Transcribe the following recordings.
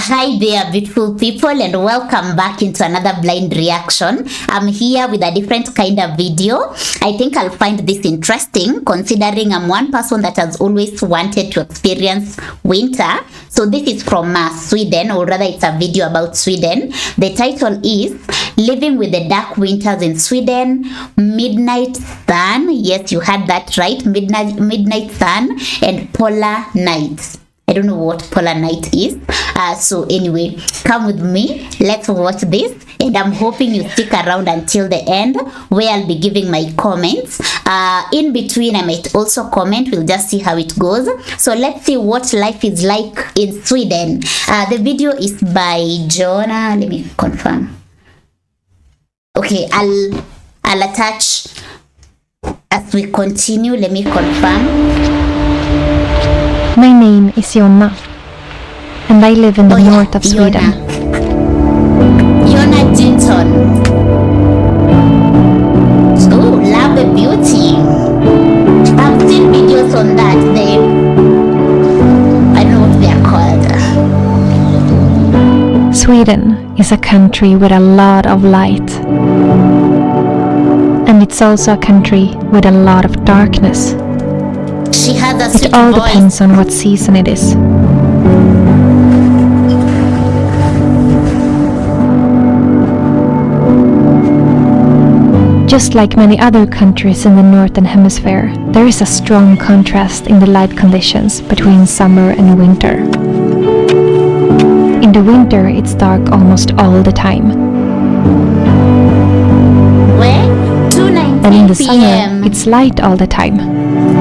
Hi there, beautiful people, and welcome back into another blind reaction. I'm here with a different kind of video. I think I'll find this interesting, considering I'm one person that has always wanted to experience winter. So this is from Sweden, or rather it's a video about Sweden. The title is Living with the Dark Winters in Sweden, Midnight Sun. Yes, you heard that right, midnight sun and polar nights. I don't know what polar night is. So anyway, come with me. Let's watch this. And I'm hoping you stick around until the end, where I'll be giving my comments. In between, I might also comment. We'll just see how it goes. So let's see what life is like in Sweden. The video is by Jonna. Let me confirm. Okay, I'll attach as we continue. Let me confirm. My name is Jonna, and I live in the north of Sweden. Jonna Jinton. Oh, love the beauty. I've seen videos on that. I don't know what they are called. Sweden is a country with a lot of light. And it's also a country with a lot of darkness. She has a sweet It all voice. depends on what season it is. Just like many other countries in the northern hemisphere, there is a strong contrast in the light conditions between summer and winter. In the winter, it's dark almost all the time. Where? 2:19 And in the p.m. summer, it's light all the time.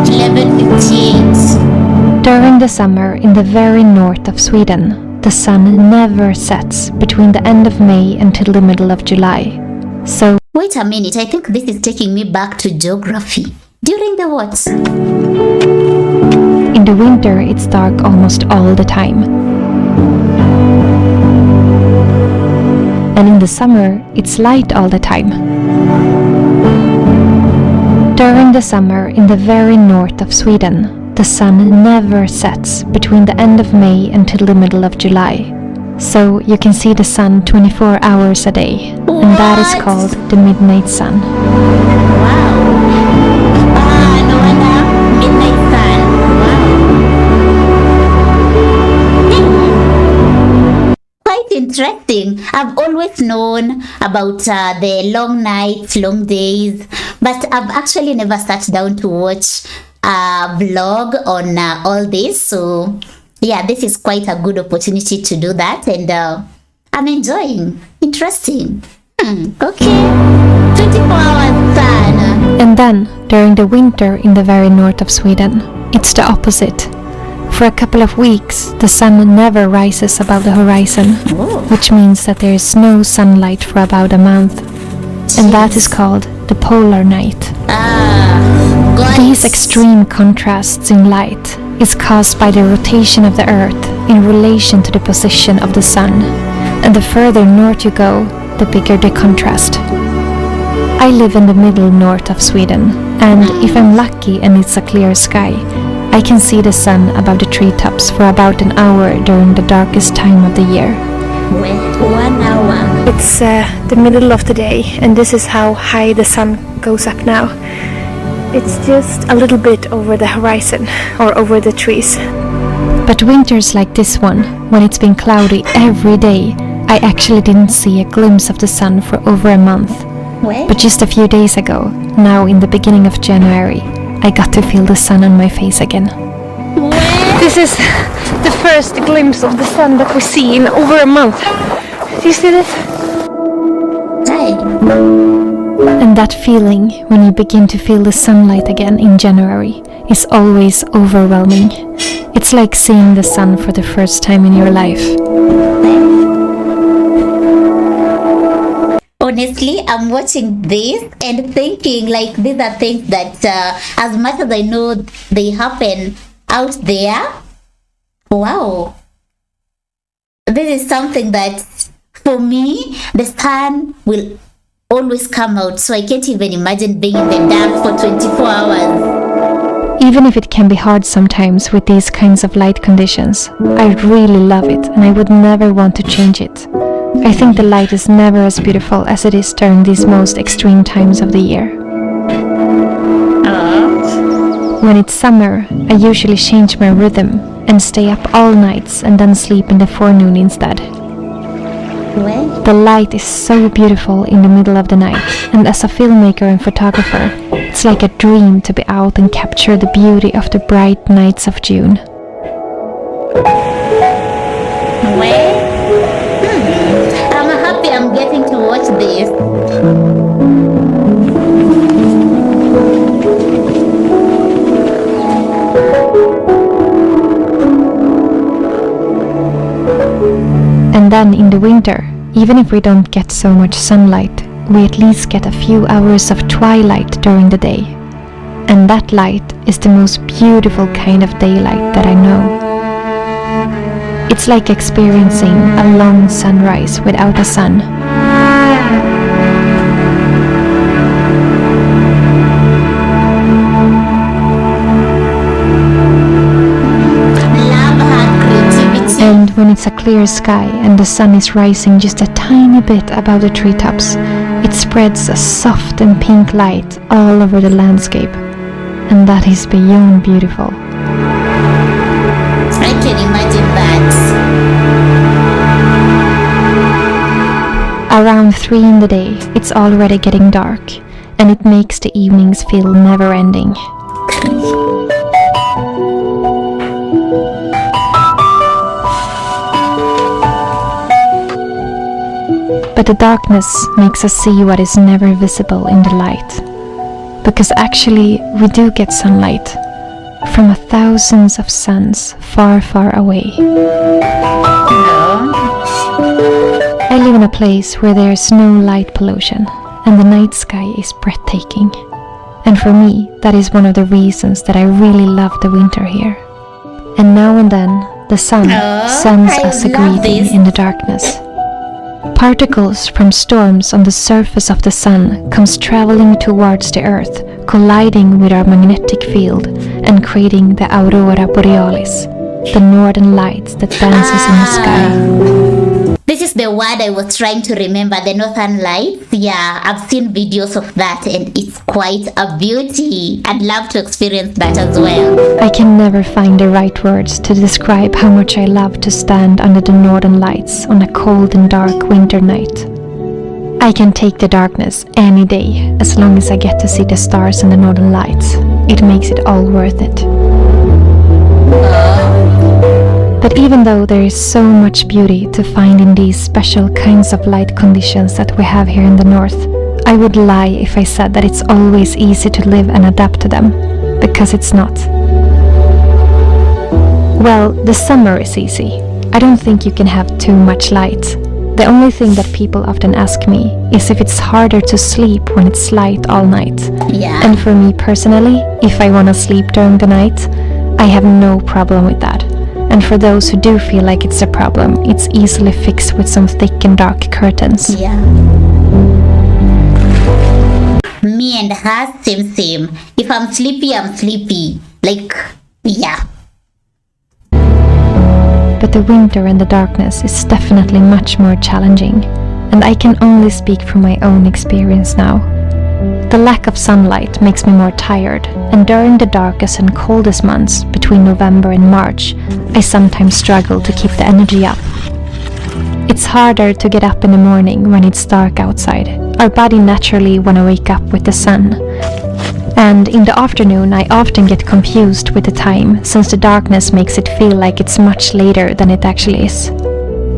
11:58. During the summer in the very north of Sweden, the sun never sets between the end of May until the middle of July. So, Wait a minute, I think this is taking me back to geography. During the what? in the winter it's dark almost all the time. And in the summer, it's light all the time. During the summer in the very north of Sweden, the sun never sets between the end of May until the middle of July. So you can see the sun 24 hours a day. And that is What? called the midnight sun. Wow. No wonder. Midnight sun. Wow. Quite interesting. I've always known about the long nights, long days, but I've actually never sat down to watch a vlog on all this. So yeah, this is quite a good opportunity to do that, and I'm enjoying. Interesting. Okay. 24 hours sun. And then, during the winter in the very north of Sweden, it's the opposite. For a couple of weeks, the sun never rises above the horizon, Oh. which means that there is no sunlight for about a month. And that is called the polar night. Got These it. extreme contrasts in light is caused by the rotation of the Earth in relation to the position of the sun. And the further north you go, the bigger the contrast. I live in the middle north of Sweden, and if I'm lucky and it's a clear sky, I can see the sun above the treetops for about an hour during the darkest time of the year. Wait 1 hour. It's the middle of the day, and this is how high the sun goes up now. It's just a little bit over the horizon, or over the trees. But winters like this one, when it's been cloudy every day, I actually didn't see a glimpse of the sun for over a month. Wait. But just a few days ago, now in the beginning of January, I got to feel the sun on my face again. This is the first glimpse of the sun that we see in over a month. Do you see this? Hi. And that feeling, when you begin to feel the sunlight again in January, is always overwhelming. It's like seeing the sun for the first time in your life. Honestly, I'm watching this and thinking like these are things that as much as I know they happen out there, wow, this is something that for me the sun will always come out, so I can't even imagine being in the dark for 24 hours. Even if it can be hard sometimes with these kinds of light conditions, I really love it and I would never want to change it. I think the light is never as beautiful as it is during these most extreme times of the year. When it's summer, I usually change my rhythm and stay up all nights and then sleep in the forenoon instead. The light is so beautiful in the middle of the night, and as a filmmaker and photographer, it's like a dream to be out and capture the beauty of the bright nights of June. I'm happy I'm getting to watch this. And then in the winter, even if we don't get so much sunlight, we at least get a few hours of twilight during the day. And that light is the most beautiful kind of daylight that I know. It's like experiencing a long sunrise without a sun. And when it's a clear sky and the sun is rising just a tiny bit above the treetops, it spreads a soft and pink light all over the landscape. And that is beyond beautiful. I can imagine that. Around 3 in the day, it's already getting dark, and it makes the evenings feel never-ending. But the darkness makes us see what is never visible in the light. Because actually, we do get sunlight from thousands of suns far, far away. I live in a place where there is no light pollution, and the night sky is breathtaking. And for me, that is one of the reasons that I really love the winter here. And now and then, the sun sends us a greeting in the darkness. Particles from storms on the surface of the sun comes traveling towards the earth, colliding with our magnetic field and creating the aurora borealis, the northern lights that dances in the sky. This is the word I was trying to remember, the northern lights. Yeah, I've seen videos of that and it's quite a beauty. I'd love to experience that as well. I can never find the right words to describe how much I love to stand under the northern lights on a cold and dark winter night. I can take the darkness any day, as long as I get to see the stars and the northern lights. It makes it all worth it. But even though there is so much beauty to find in these special kinds of light conditions that we have here in the north, I would lie if I said that it's always easy to live and adapt to them, because it's not. Well, the summer is easy. I don't think you can have too much light. The only thing that people often ask me is if it's harder to sleep when it's light all night. Yeah. And for me personally, if I want to sleep during the night, I have no problem with that. And for those who do feel like it's a problem, it's easily fixed with some thick and dark curtains. Yeah. Me and her, same. If I'm sleepy, I'm sleepy. Like, yeah. But the winter and the darkness is definitely much more challenging. And I can only speak from my own experience now. The lack of sunlight makes me more tired, and during the darkest and coldest months, between November and March, I sometimes struggle to keep the energy up. It's harder to get up in the morning when it's dark outside. Our body naturally want to wake up with the sun. And in the afternoon, I often get confused with the time, since the darkness makes it feel like it's much later than it actually is.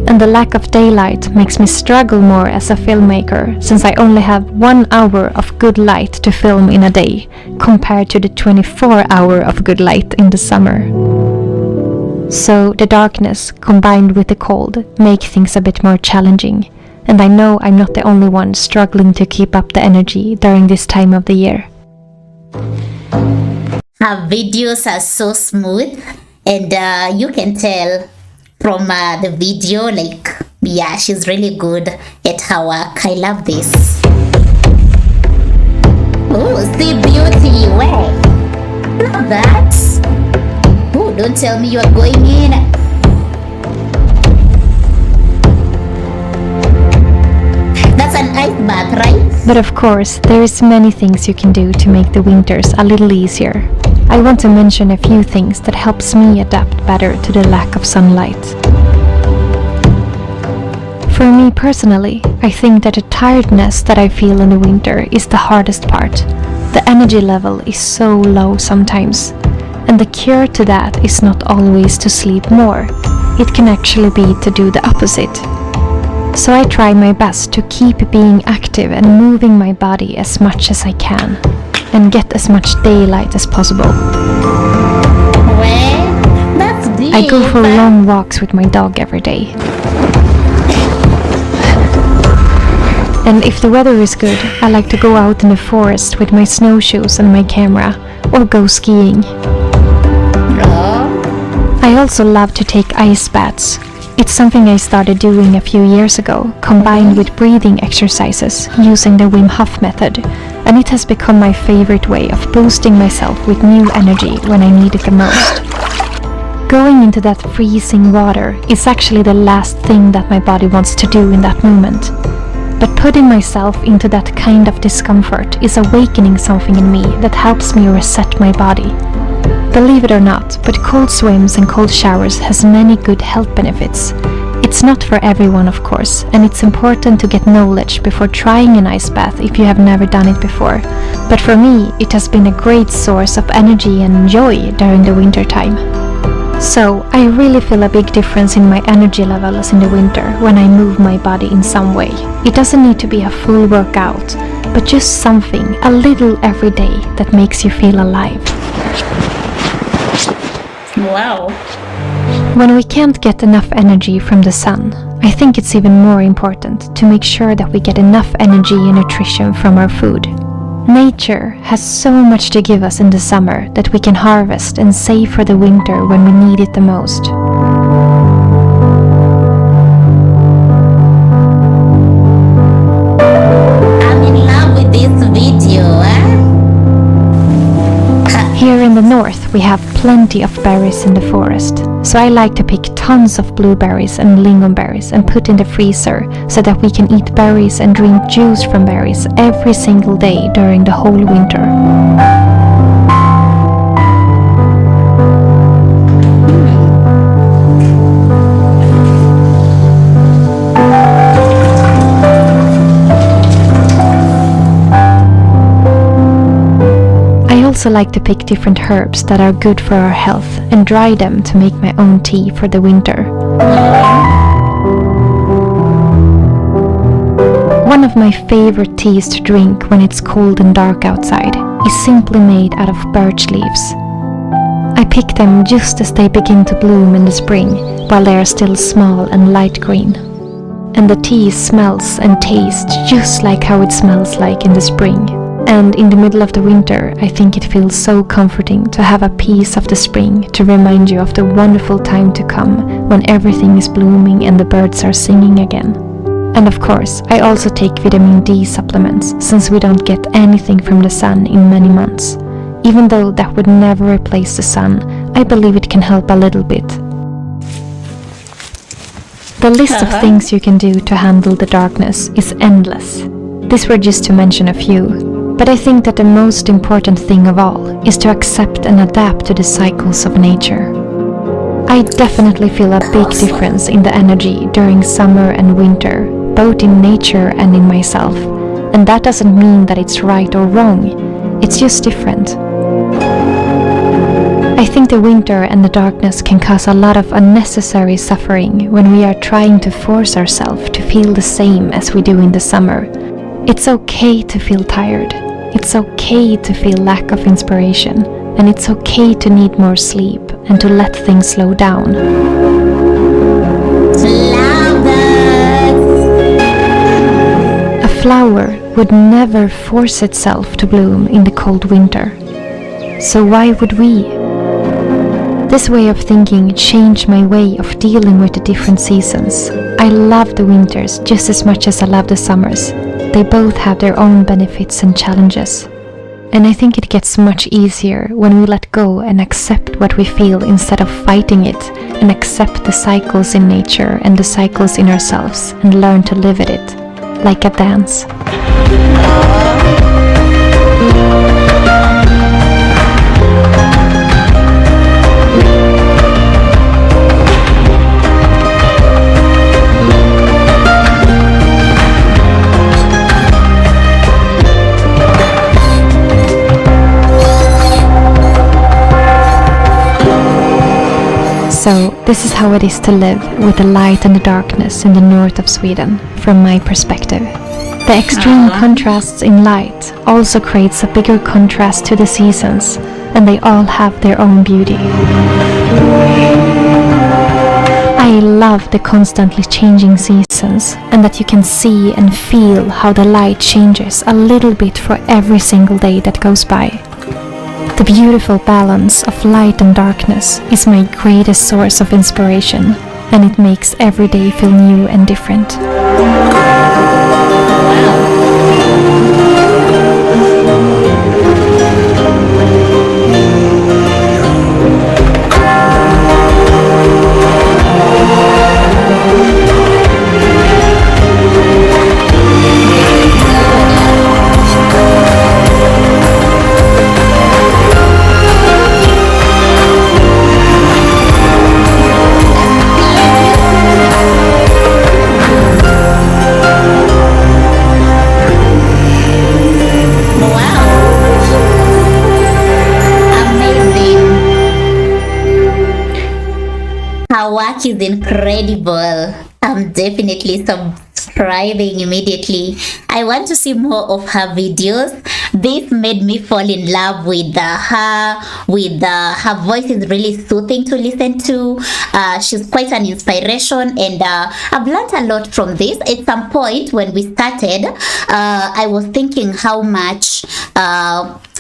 And the lack of daylight makes me struggle more as a filmmaker, since I only have 1 hour of good light to film in a day, compared to the 24-hour of good light in the summer. So the darkness, combined with the cold, make things a bit more challenging, and I know I'm not the only one struggling to keep up the energy during this time of the year. Her videos are so smooth, and you can tell from the video, like, yeah, she's really good at her work. I love this. Oh, see beauty, where? That's... Oh, don't tell me you are going in. That's an ice bath, right? But of course, there is many things you can do to make the winters a little easier. I want to mention a few things that helps me adapt better to the lack of sunlight. For me personally, I think that the tiredness that I feel in the winter is the hardest part. The energy level is so low sometimes, and the cure to that is not always to sleep more. It can actually be to do the opposite. So I try my best to keep being active and moving my body as much as I can, and get as much daylight as possible. Well, that's deep. I go for long walks with my dog every day. And if the weather is good, I like to go out in the forest with my snowshoes and my camera, or go skiing. I also love to take ice baths. It's something I started doing a few years ago, combined with breathing exercises using the Wim Hof method, and it has become my favorite way of boosting myself with new energy when I need it the most. Going into that freezing water is actually the last thing that my body wants to do in that moment. But putting myself into that kind of discomfort is awakening something in me that helps me reset my body. Believe it or not, but cold swims and cold showers has many good health benefits. It's not for everyone, of course, and it's important to get knowledge before trying an ice bath if you have never done it before. But for me, it has been a great source of energy and joy during the winter time. So, I really feel a big difference in my energy levels in the winter when I move my body in some way. It doesn't need to be a full workout, but just something, a little every day, that makes you feel alive. Wow. When we can't get enough energy from the sun, I think it's even more important to make sure that we get enough energy and nutrition from our food. Nature has so much to give us in the summer that we can harvest and save for the winter when we need it the most. I'm in love with this video, Here in the north we have plenty of berries in the forest, so I like to pick tons of blueberries and lingonberries and put in the freezer so that we can eat berries and drink juice from berries every single day during the whole winter. I also like to pick different herbs that are good for our health and dry them to make my own tea for the winter. One of my favorite teas to drink when it's cold and dark outside is simply made out of birch leaves. I pick them just as they begin to bloom in the spring, while they are still small and light green. And the tea smells and tastes just like how it smells like in the spring. And in the middle of the winter, I think it feels so comforting to have a piece of the spring to remind you of the wonderful time to come when everything is blooming and the birds are singing again. And of course, I also take vitamin D supplements since we don't get anything from the sun in many months. Even though that would never replace the sun, I believe it can help a little bit. The list of things you can do to handle the darkness is endless. These were just to mention a few. But I think that the most important thing of all is to accept and adapt to the cycles of nature. I definitely feel a big difference in the energy during summer and winter, both in nature and in myself. And that doesn't mean that it's right or wrong, it's just different. I think the winter and the darkness can cause a lot of unnecessary suffering when we are trying to force ourselves to feel the same as we do in the summer. It's okay to feel tired. It's okay to feel lack of inspiration. And it's okay to need more sleep and to let things slow down. A flower would never force itself to bloom in the cold winter. So why would we? This way of thinking changed my way of dealing with the different seasons. I love the winters just as much as I love the summers. They both have their own benefits and challenges. And I think it gets much easier when we let go and accept what we feel instead of fighting it, and accept the cycles in nature and the cycles in ourselves and learn to live with it, like a dance. So, this is how it is to live with the light and the darkness in the north of Sweden, from my perspective. The extreme contrasts in light also creates a bigger contrast to the seasons, and they all have their own beauty. I love the constantly changing seasons, and that you can see and feel how the light changes a little bit for every single day that goes by. The beautiful balance of light and darkness is my greatest source of inspiration, and it makes every day feel new and different. Her work is incredible. I'm definitely subscribing immediately. I want to see more of her videos. This made me fall in love with her. Her voice is really soothing to listen to. She's quite an inspiration, and I've learned a lot from this. At some point when we started, I was thinking how much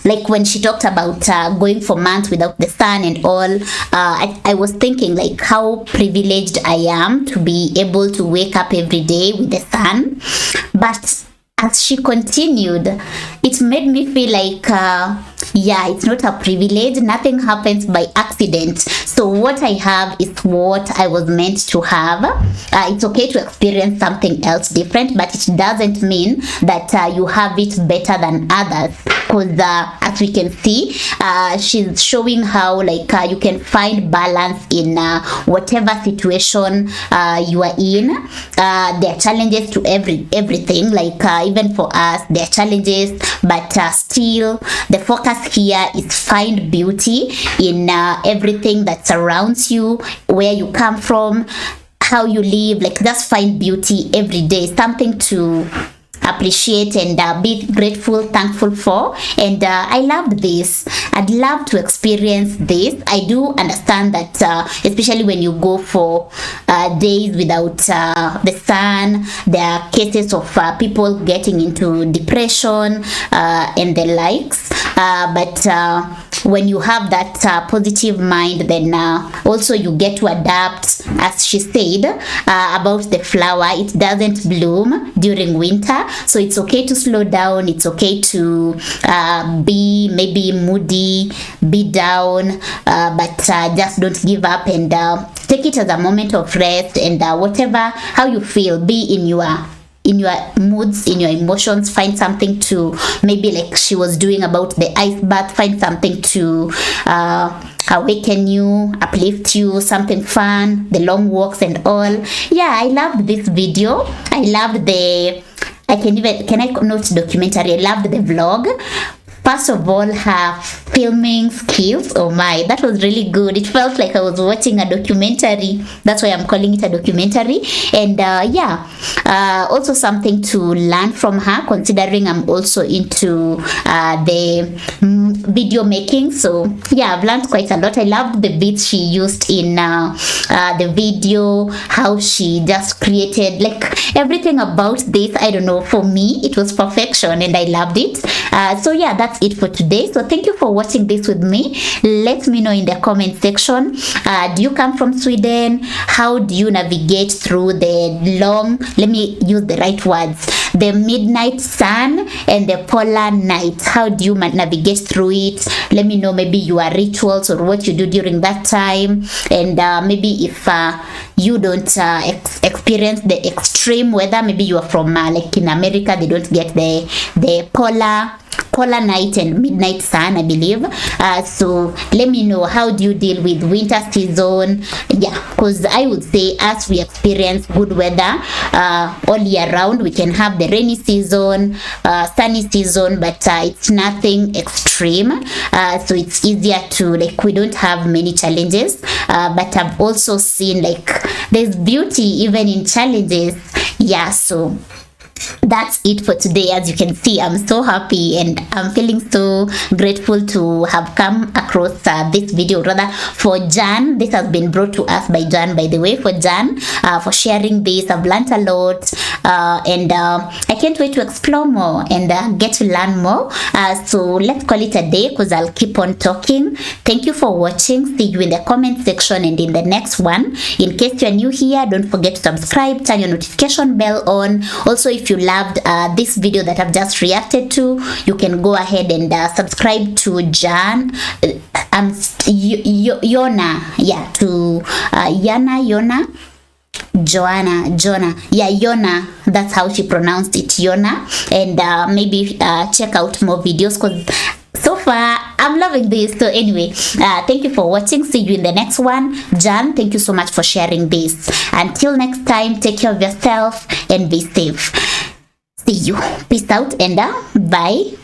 like when she talked about going for months without the sun and all, I was thinking like how privileged I am to be able to wake up every day with the sun. But as she continued, it made me feel like, yeah, it's not a privilege. Nothing happens by accident. So what I have is what I was meant to have. It's okay to experience something else different, but it doesn't mean that you have it better than others. Because as we can see, she's showing how like you can find balance in whatever situation you are in. There are challenges to everything. Like even for us, there are challenges, but still the focus here is find beauty in everything that surrounds you, where you come from, how you live. Like just find beauty every day, something to appreciate and be grateful, thankful for. And I loved this. I'd love to experience this. I do understand that especially when you go for days without the sun, there are cases of people getting into depression and the likes, but when you have that positive mind, then also you get to adapt. As she said about the flower, it doesn't bloom during winter, so it's okay to slow down. It's okay to be maybe moody, be down, but just don't give up, and take it as a moment of rest. And whatever, how you feel, be in your moods, in your emotions. Find something to, maybe like she was doing about the ice bath, find something to awaken you, uplift you, something fun, the long walks and all. Yeah, I loved this video. I loved can I note documentary? I loved the vlog. First of all, her filming skills, oh my, that was really good. It felt like I was watching a documentary. That's why I'm calling it a documentary. And yeah, also something to learn from her, considering I'm also into the video making. So yeah, I've learned quite a lot. I loved the beats she used in the video, how she just created, like everything about this. I don't know, for me it was perfection and I loved it. So yeah, that's it for today. So thank you for watching this with me. Let me know in the comment section, do you come from Sweden? How do you navigate through the long, let me use the right words, the midnight sun and the polar night. How do you navigate through it? Let me know maybe your rituals or what you do during that time, and maybe if you don't experience the extreme weather, maybe you are from like in America, they don't get the polar night and midnight sun, I believe. So let me know, how do you deal with winter season? Yeah, because I would say as we experience good weather all year round, we can have the rainy season, sunny season, but it's nothing extreme. So it's easier to, like, we don't have many challenges, but I've also seen like there's beauty even in challenges. Yeah, so that's it for today. As you can see, I'm so happy and I'm feeling so grateful to have come across this video, rather for Jan. This has been brought to us by Jan, by the way, for Jan, for sharing this. I've learned a lot, and I can't wait to explore more and get to learn more. So let's call it a day, because I'll keep on talking. Thank you for watching. See you in the comment section and in the next one. In case you're new here, don't forget to subscribe, turn your notification bell on. Also, if you loved this video that I've just reacted to, you can go ahead and subscribe to Jonna, Jonna, that's how she pronounced it, Jonna. And maybe check out more videos, because so far I'm loving this. So anyway, thank you for watching. See you in the next one. Jan, thank you so much for sharing this. Until next time, take care of yourself and be safe. See you. Peace out and bye.